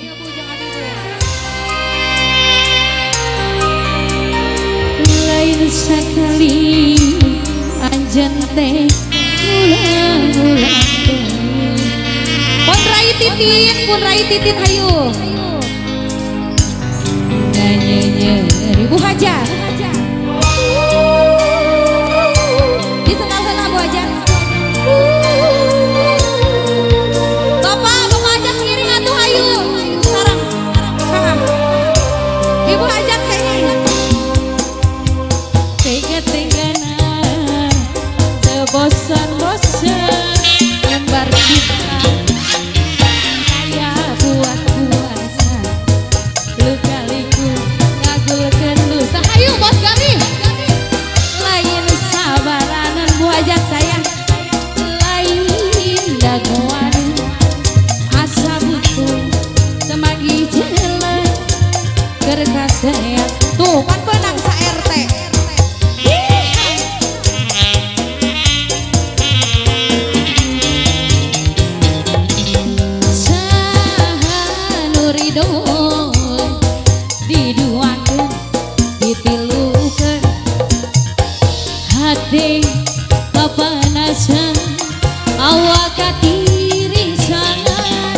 Ayo Bu, jangan ibu. Lain sekali anjen teh ulang-ulang Pun Rai Titin hayu. nyanyi Bu Hajar. Disenal heula Bu Hajar. Bapak Hajar ngiring atuh hayu. Sarang. Ibu Hajar kayaknya. tega-tegana bosan-bosan lembar cinta kayak buat puasa lu kaliku ngagulkeun lu Sahayu Bos Gari. lain sabaranan Bu Hajar sayang lain dagoan asa butuh semagi jalan kerkas sayang Tuh kan benang sa RT. Ridho diduakeun ditilukeun hati kapanasan awak katirisangan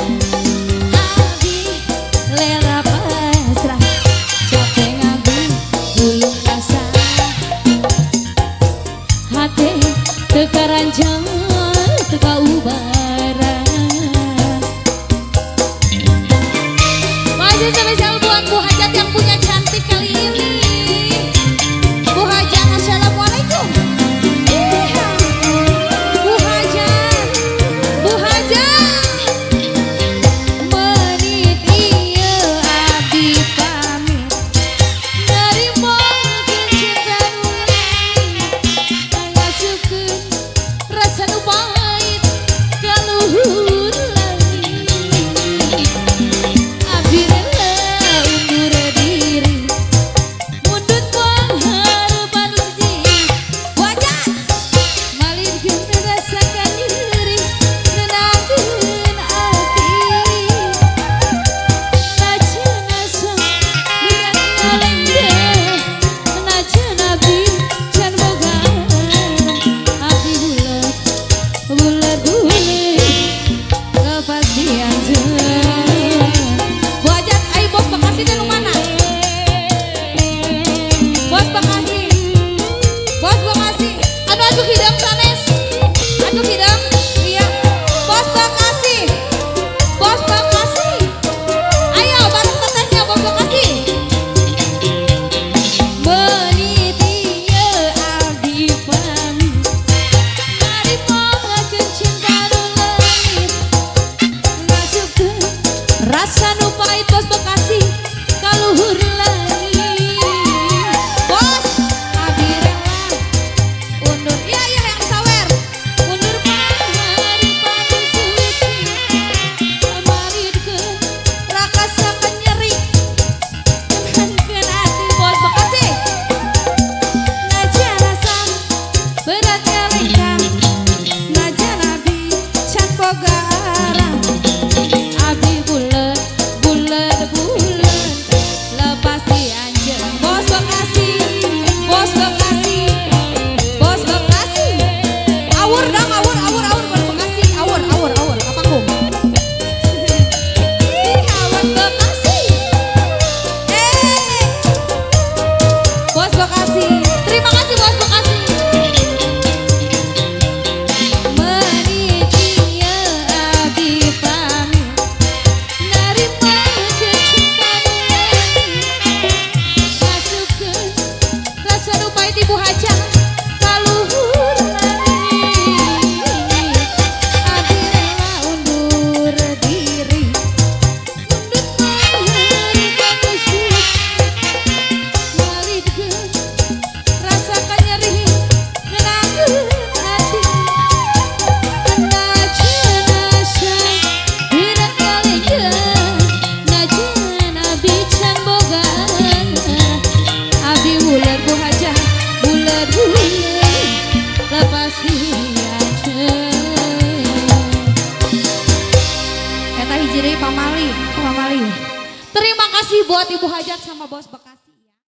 abdi lela pasrah capek ngabdi dulu asa hati teu karanjang teu kaubaran. Masih spesial buat Bu Hajat yang punya cantik kali ini. Bu Hajat, assalamualaikum. Iya. Bu Hajat, Bu Hajat. Menit ieu abdi pamit narimokeun cinta nu lain ngasukeun rasa nu pahit ka luhur langit abdi rela undur diri mundut pangharepan rezeki Bu Hajat. malirkeun rasakan nyeri nenangkeun ati najan asa budak ngalengda najan abdi can boga abdi bulet kepastian Bu Hajat, ayo Bos Bekasi teh nu mana? Bos Bekasi. Bos Bekasi. Atuh hidang sanes. Atuh hidang. Iya. Bos Bekasi. Bos Bekasi. Ayo bareng tetehnya Bos Bekasi. menit ieu abdi pamit narimokeun cinta nu langit ngasukeun rasa nu pahit Bos Bekasi ka luhur langit Bos, abdi rela undur. Iya iya yang sawer. undur pangharepan suci amaridkeun Rakasakeun nyeri. tenangkeun ati Bos Bekasi. najan rasa berat ngalengkang najan abdi can boga arang abdi bulet kasih buat Ibu Hajat sama Bos Bekasi.